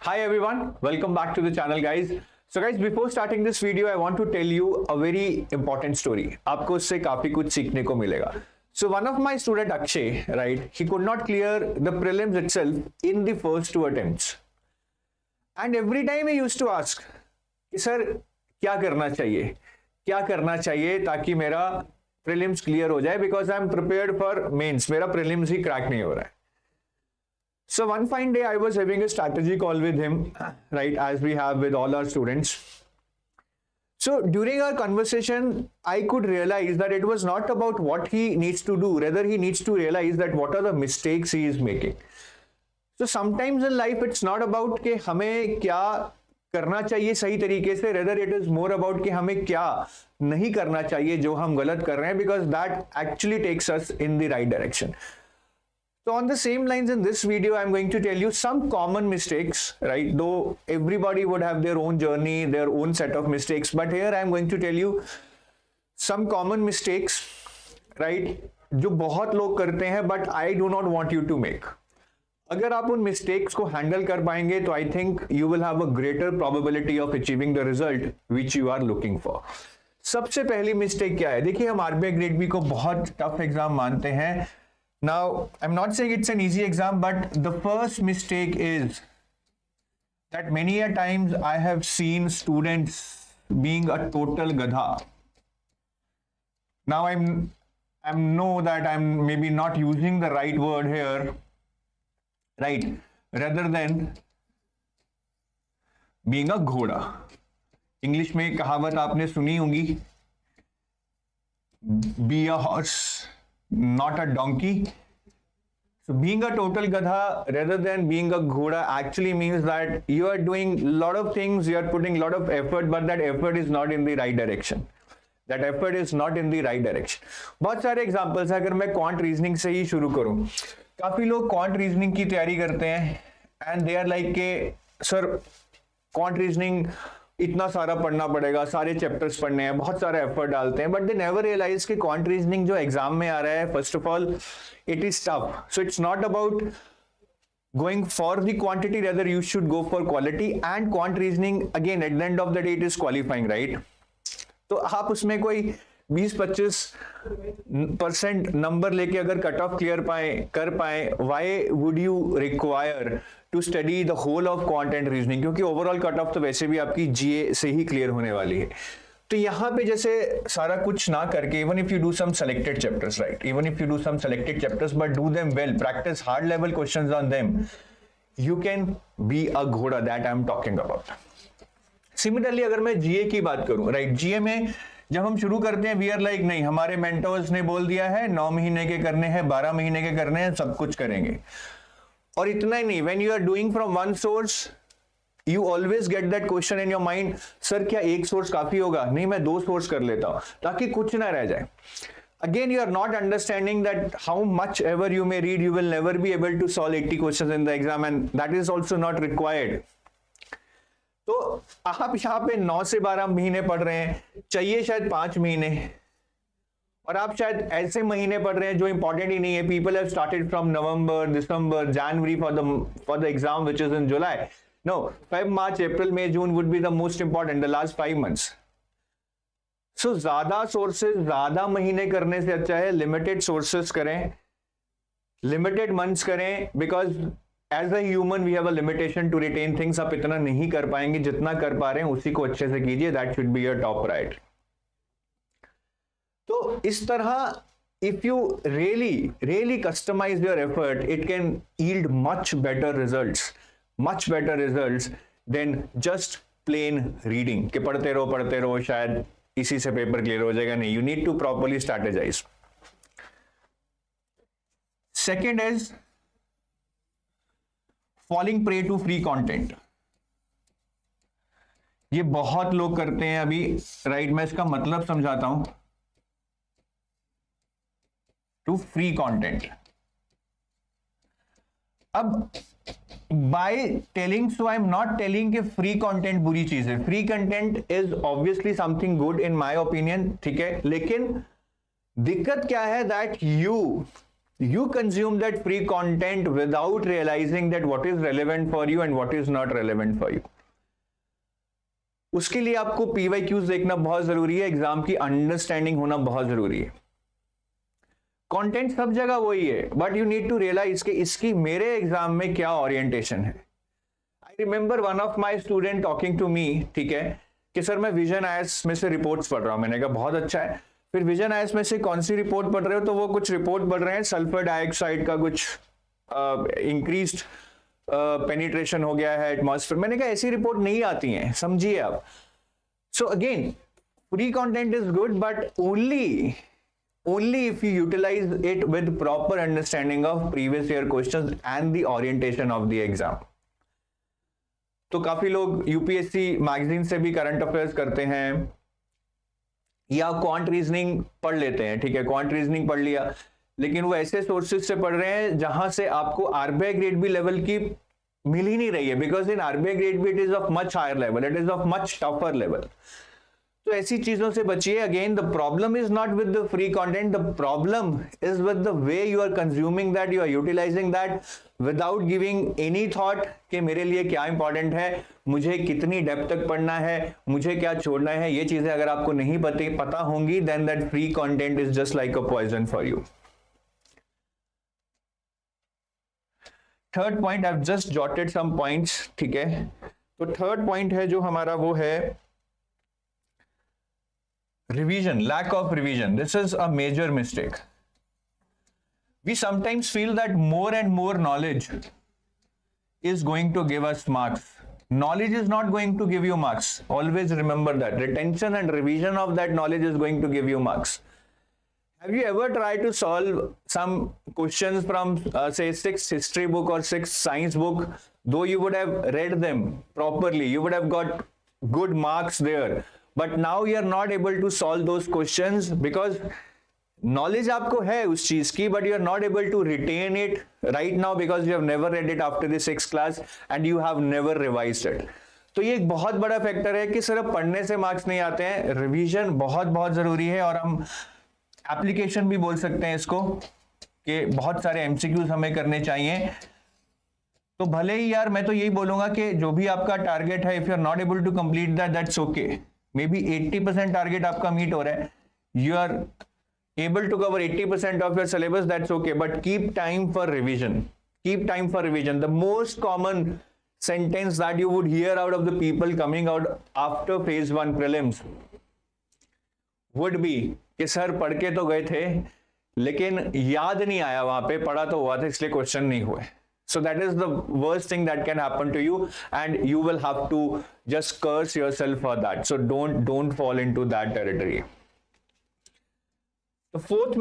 Hi everyone, welcome back to the channel guys. So guys, before starting this video, I want to tell you a very important story. आपको उससे काफी कुछ सीखने को मिलेगा. So one of my student Akshay, right, he could not clear the prelims itself in the first 2 attempts. And every time he used to ask, कि sir क्या करना चाहिए ताकि मेरा prelims clear हो जाए, because I am prepared for mains. मेरा prelims ही crack नहीं हो रहा है. So one fine day I was having a strategy call with him, right, as we have with all our students. So during our conversation, I could realize that it was not about what he needs to do, rather he needs to realize that what are the mistakes he is making. So sometimes in life it's not about कि हमें क्या करना चाहिए सही तरीके से, rather it is more about कि हमें क्या नहीं करना चाहिए जो हम गलत कर रहे हैं, because that actually takes us in the right direction. So on the same lines, in this video, I'm going to tell you some common mistakes, right? Though everybody would have their own journey, their own set of mistakes, but here I'm going to tell you some common mistakes, right? जो बहुत लोग करते हैं, but I do not want you to make. अगर आप उन mistakes को handle कर पाएंगे, तो I think you will have a greater probability of achieving the result which you are looking for. सबसे पहली mistake क्या है? देखिए, हम RBI Grade B को बहुत tough exam मानते हैं. Now, I'm not saying it's an easy exam, but the first mistake is that many a times I have seen students being a total gadha. Now, I know that I'm maybe not using the right word here, right? Rather than being a ghoda. English में कहावत आपने सुनी होगी, be a horse, not a donkey. So being a total gadha rather than being a ghoda actually means that you are doing a lot of things, you are putting a lot of effort, but that effort is not in the right direction. That effort is not in the right direction. बहुत सारे examples हैं. अगर मैं quant reasoning से ही शुरू करूं, काफी लोग quant reasoning की तैयारी करते हैं and they are like के sir quant reasoning इतना सारा पढ़ना पड़ेगा, सारे चैप्टर्स पढ़ने हैं, बहुत सारा एफर्ट डालते हैं, बट दे नेवर रियलाइज कि क्वांट रीजनिंग जो एग्जाम में आ रहा है, first of all it is tough. So it's not about going for the quantity, rather you should go for quality. And quant reasoning again at the end of the day it is qualifying, right? तो आप उसमें कोई 20-25% number लेके अगर cut off clear कर पाए, why would you require to study the whole of quant and reasoning? क्योंकि overall cut off तो वैसे भी आपकी जीए से ही क्लियर होने वाली है. तो यहाँ पे जैसे सारा कुछ ना करके, even if you do some selected chapters, right, even if you do some selected chapters but do them well, practise hard level questions on them, you can be a घोड़ा. That I am talking about. Similarly अगर मैं जीए की बात करूं, right, जीए में जब हम शुरू करते हैं, वी आर लाइक नहीं, हमारे मेंटर्स ने बोल दिया है 9 महीने के करने हैं, 12 महीने के करने हैं, सब कुछ करेंगे. और इतना ही नहीं, when you are doing from one source, you always get that question in your mind, sir क्या एक सोर्स काफी होगा? नहीं, मैं 2 सोर्स कर लेता हूं ताकि कुछ ना रह जाए. Again, you are not understanding that how much ever you may read, you will never be able to solve 80 questions in the exam, and that is also not required. तो आप यहाँ पे 9 से 12 महीने पढ़ रहे हैं, चाहिए शायद 5 महीने, और आप शायद ऐसे महीने पढ़ रहे हैं जो इंपॉर्टेंट ही नहीं है. People have started from November, December, January for the exam which is in July. No, Feb, March, April, May, June would be the most important, the last 5 months. So ज्यादा सोर्सेज, ज्यादा महीने करने से अच्छा है लिमिटेड सोर्सेज करें, limited months करें, because as a human we have a limitation to retain things. आप इतना नहीं कर पाएंगे, जितना कर पा रहे हैं उसी को अच्छे से कीजिए. That should be your top right. तो इस तरह if you really customize your effort, it can yield much better results than just plain reading कि पढ़ते रहो शायद इसी से पेपर क्लियर हो जाएगा. नहीं, you need to properly strategize. Second is falling prey to free content. ये बहुत लोग करते हैं अभी, राइट? मैं इसका मतलब समझाता हूं. To free content. अब by telling, so I am not telling कि फ्री कंटेंट बुरी चीज है. Free content is obviously something good in my opinion, ठीक है, लेकिन दिक्कत क्या है that you you consume that free content without realizing that what is relevant for you and what is not relevant for you. उसके लिए आपको PYQs देखना बहुत जरूरी है, एग्जाम की अंडरस्टैंडिंग होना बहुत जरूरी है. कंटेंट सब जगह वही है, but you need to realise कि इसकी मेरे एग्जाम में क्या ओरिएंटेशन है. I remember one of my student talking to me, ठीक है, कि सर मैं विजन आईएएस में से रिपोर्ट्स पढ़ रहा हूं. मैंने कहा बहुत अच्छा है. फिर विजन आईएएस में से कौन सी रिपोर्ट पढ़ रहे हो? तो वो कुछ रिपोर्ट पढ़ रहे हैं सल्फर डाइऑक्साइड का कुछ इंक्रीज्ड पेनिट्रेशन हो गया है एटमॉस्फेयर. मैंने कहा ऐसी रिपोर्ट नहीं आती हैं, समझिए आप. So again free content is good, but only if you utilize it with proper understanding of previous year questions and the orientation of the exam. तो काफी लोग यूपीएससी मैगजीन से भी करंट अफेयर्स करते हैं या क्वांट रीजनिंग पढ़ लेते हैं, ठीक है, क्वांट रीजनिंग पढ़ लिया, लेकिन वो ऐसे सोर्सेज से पढ़ रहे हैं जहां से आपको आरबीआई ग्रेड बी लेवल की मिल ही नहीं रही है, because in RBI grade B it is of much higher level, it is of much tougher level. तो ऐसी चीजों से बचिए. Again the problem is not with the free content, the problem is with the way you are consuming that, you are utilising that without giving any thought कि मेरे लिए क्या important है, मुझे कितनी डेप्थ तक पढ़ना है, मुझे क्या छोड़ना है. ये चीजें अगर आपको नहीं पता होंगी, then that free content is just like a poison for you. Third point, I have just jotted some points, ठीक है. तो थर्ड पॉइंट है जो हमारा वो है revision, lack of revision. This is a major mistake. We sometimes feel that more and more knowledge is going to give us marks. Knowledge is not going to give you marks. Always remember that. Retention and revision of that knowledge is going to give you marks. Have you ever tried to solve some questions from say 6th history book or 6th science book? Though you would have read them properly, you would have got good marks there. But now you are not able to solve those questions because knowledge आपको है उस चीज की, but you are not able to retain it right now because you have never read it after the 6th class and you have never revised it. तो ये एक बहुत बड़ा फैक्टर है कि सिर्फ पढ़ने से मार्क्स नहीं आते हैं, रिवीजन बहुत बहुत जरूरी है. और हम एप्लीकेशन भी बोल सकते हैं इसको कि बहुत सारे एमसीक्यूज हमें करने चाहिए. तो भले ही यार मैं तो यही बोलूंगा कि जो भी आपका टारगेट है, if you are not able to complete that, that's okay. Maybe 80% target आपका मीट हो रहा है, you are able to cover 80% of your syllabus, that's okay, but keep time for revision. Keep time for revision. The most common sentence that you would hear out of the people coming out after phase 1 prelims would be कि sir पढ़ के तो गए थे लेकिन याद नहीं आया, वहां पे पढ़ा तो हुआ था इसलिए क्वेश्चन नहीं हुए. So that is the worst thing that can happen to you, and you will have to just curse yourself for that. So don't fall into that territory. The fourth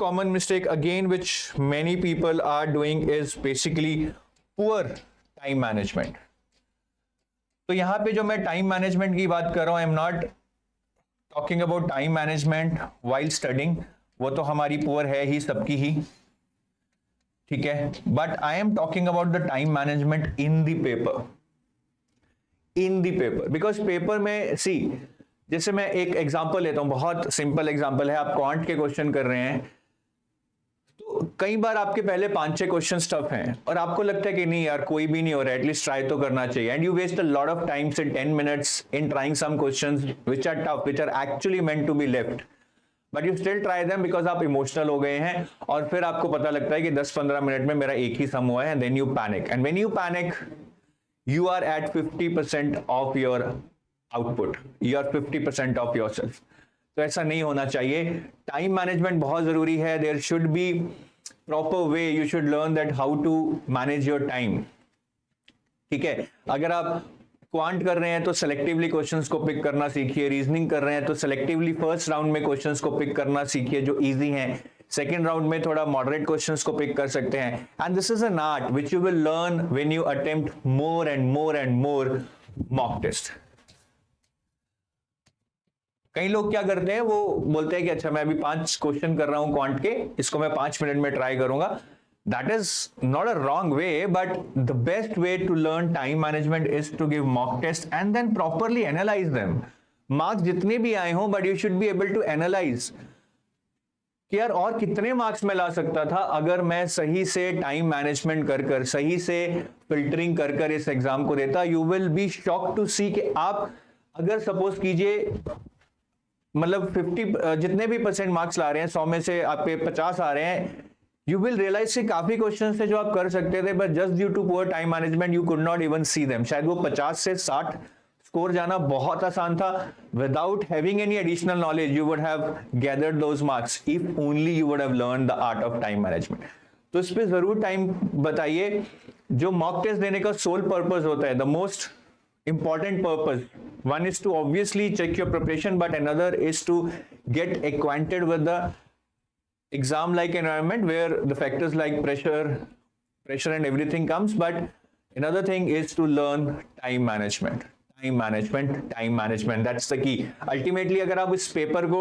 common mistake again, which many people are doing, is basically poor time management. तो यहाँ पे जो मैं time management की बात कर रहा हूँ, I am not talking about time management while studying. वो तो हमारी poor है ही, सबकी ही, ठीक है. But I am talking about the time management in the paper. Because paper में सी, जैसे मैं एक एग्जांपल लेता हूं, बहुत सिंपल एग्जांपल है. आप क्वांट के क्वेश्चन कर रहे हैं, तो कई बार आपके पहले 5-6 क्वेश्चन टफ हैं और आपको लगता है कि नहीं यार कोई भी नहीं हो रहा है, एटलीस्ट ट्राई तो करना चाहिए. And you waste a lot of times in 10 minutes in trying some questions which are tough, which are actually meant to be left. But you still try them because आप emotional हो गए हैं, और फिर आपको पता लगता है कि 10-15 मिनट में मेरा एक ही सम हुआ है, and then you panic. And when you panic, you are at 50% of your output, you are 50% of yourself. तो ऐसा नहीं होना चाहिए. टाइम मैनेजमेंट बहुत जरूरी है. There should be proper way, you should learn that how to manage your time. ठीक है, अगर आप क्वांट कर रहे हैं तो सेलेक्टिवली क्वेश्चंस को पिक करना सीखिए. रीजनिंग कर रहे हैं तो सेलेक्टिवली फर्स्ट राउंड में क्वेश्चंस को पिक करना सीखिए जो इजी हैं. सेकेंड राउंड में थोड़ा मॉडरेट क्वेश्चंस को पिक कर सकते हैं. And this is an art which you will learn when you attempt more and more and more mock test. कई लोग क्या करते हैं, वो बोलते हैं कि अच्छा मैं अभी 5 क्वेश्चन कर रहा हूं क्वांट के, इसको मैं 5 मिनट में ट्राई करूंगा. That is not a wrong way, but the best way to learn time management is to give mock tests and then properly analyze them. Marks जितने भी आए हों, but you should be able to analyze कि यार और कितने marks मैं ला सकता था अगर मैं सही से टाइम मैनेजमेंट कर कर, सही से फिल्टरिंग कर कर इस एग्जाम को देता। You will be shock to see कि आप अगर सपोज कीजिए मतलब 50 जितने भी परसेंट मार्क्स ला रहे हैं 100 में से आपके 50 आ रहे हैं, यू विल रियलाइज कि काफी क्वेश्चन थे जो आप कर सकते थे, but just due to poor time management you could not even see them. शायद वो 50 से 60 स्कोर जाना बहुत आसान था। Without having any additional knowledge you would have gathered those marks if only you would have learn the art of time management. तो इस पे जरूर टाइम बताइए। जो मॉक टेस्ट देने का सोल पर्पस होता है, the most important purpose, one is to obviously check your preparation, but another is to get acquainted with the exam like environment where the factors like pressure and everything comes. But another thing is to learn time management. Time management that's the key. Ultimately अगर आप इस paper को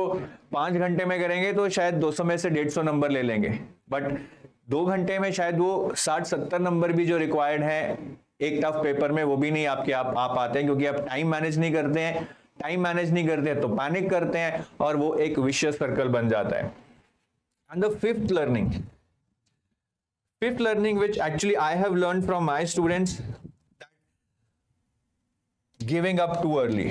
5 घंटे में करेंगे तो शायद 200 में से 150 नंबर ले लेंगे, बट 2 घंटे में शायद वो 60-70 नंबर भी जो रिक्वायर्ड है एक टफ पेपर में वो भी नहीं आपके आप आते हैं, क्योंकि आप टाइम मैनेज नहीं करते हैं। टाइम मैनेज नहीं करते हैं तो पैनिक करते हैं और वो एक विशियस सर्कल बन जाता है। And the fifth learning which actually I have learned from my students, giving up too early.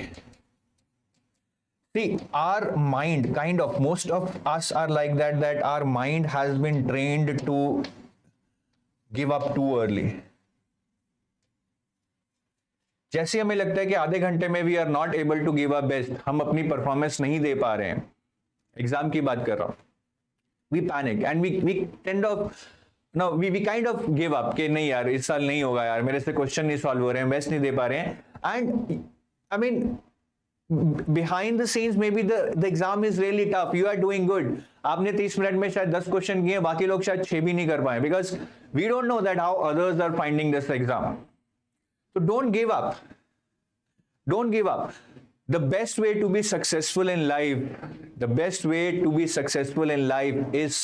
See, our mind, kind of, most of us are like that our mind has been trained to give up too early. जैसे हमें लगता है कि आधे घंटे में we are not able to give a best, हम अपनी परफॉर्मेंस नहीं दे पा रहे हैं, एग्जाम की बात कर रहा हूं, we panic and we tend of no we kind of give up कि नहीं यार इस साल नहीं होगा, यार मेरे से क्वेश्चन नहीं सॉल्व हो रहे हैं, बेस्ट नहीं दे पा रहे हैं। And I mean behind the scenes maybe the exam is really tough, you are doing good, आपने 30 मिनट में शायद 10 क्वेश्चन किए, बाकी लोग शायद 6 भी नहीं कर पाए, because we don't know that how others are finding this exam. So don't give up. Don't give up. The best way to be successful in life, is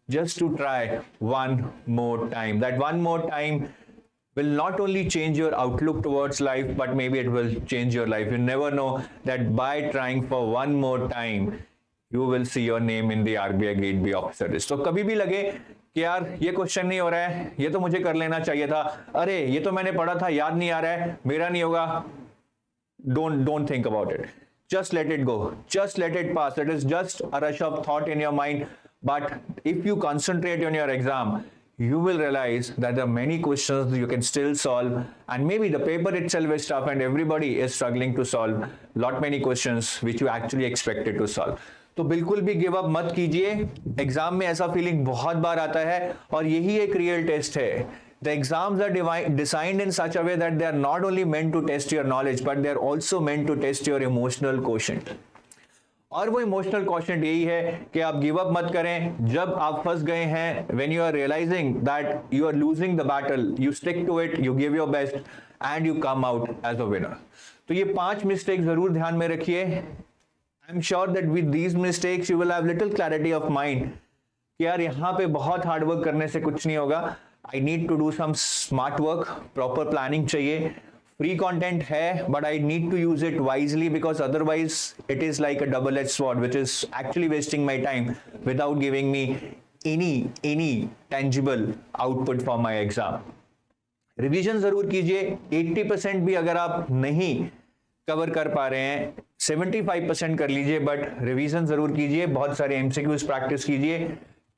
just to try one more time. That one more time will not only change your outlook towards life, but maybe it will change your life. You never know that by trying for one more time, you will see your name in the RBI Grade B officer list. तो कभी भी लगे कि यार ये question नहीं हो रहा है, ये तो मुझे कर लेना चाहिए था, अरे ये तो मैंने पढ़ा था याद नहीं आ रहा है, मेरा नहीं होगा, don't think about it. Just let it go. Just let it pass. It is just a rush of thought in your mind. But if you concentrate on your exam, you will realize that there are many questions you can still solve, and maybe the paper itself is tough and everybody is struggling to solve many questions which you actually expected to solve. तो बिल्कुल भी give up मत कीजिए। Exam में ऐसा feeling बहुत बार आता है और यही एक रियल टेस्ट है। The exams are designed in such a way that they are not only meant to test your knowledge, but they are also meant to test your emotional quotient. और वो emotional question यही है कि आप give up मत करें। जब आप फंस गए हैं, when you are realizing that you are losing the battle, you stick to it, you give your best and you come out as a winner. तो ये 5 मिस्टेक जरूर ध्यान में रखिए। I'm sure that with these mistakes you will have little clarity of mind कि यार यहाँ पे बहुत हार्ड वर्क करने से कुछ नहीं होगा, I need to do some smart work, proper planning चाहिए, free content है but I need to use it wisely, because otherwise it is like a double-edged sword which is actually wasting my time without giving me any tangible output for my exam. Revision जरूर कीजिए। 80% भी अगर आप नहीं cover कर पा रहे हैं, 75% कर लीजिए, बट रिवीजन जरूर कीजिए। बहुत सारे एमसीक्यूज प्रैक्टिस कीजिए।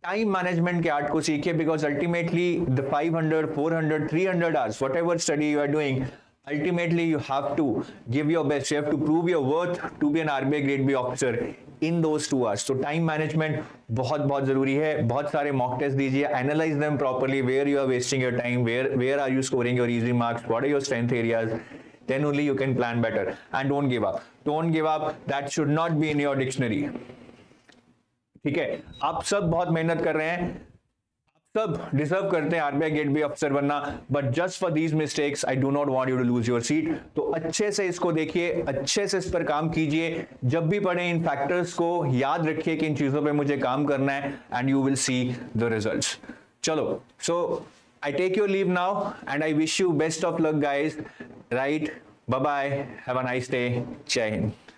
टाइम मैनेजमेंट के आर्ट को सीखिए, because ultimately the 500, 400, 300 hours whatever study you are doing, ultimately you have to give your best, you have to prove your worth to be an RBI Grade B officer in those 2 hours. तो time management बहुत बहुत जरूरी है। बहुत सारे mock test दीजिए, analyse them properly, where you are wasting your time, where are you scoring your easy marks, what are your strength areas, then only you can plan better. And don't give up. That should not be in your dictionary. ठीक है, आप सब बहुत मेहनत कर रहे हैं, आप सब डिजर्व करते हैं आरबीआई ग्रेड बी ऑफिसर बनना, but just for these mistakes I do not want you to lose your seat. तो अच्छे से इसको देखिए, अच्छे से इस पर काम कीजिए। जब भी पढ़े इन फैक्टर्स को याद रखिए कि इन चीजों पे मुझे काम करना है, and you will see the results. चलो, सो I take your leave now and I wish you best of luck guys, right? Bye bye, have a nice day, Jai Hind.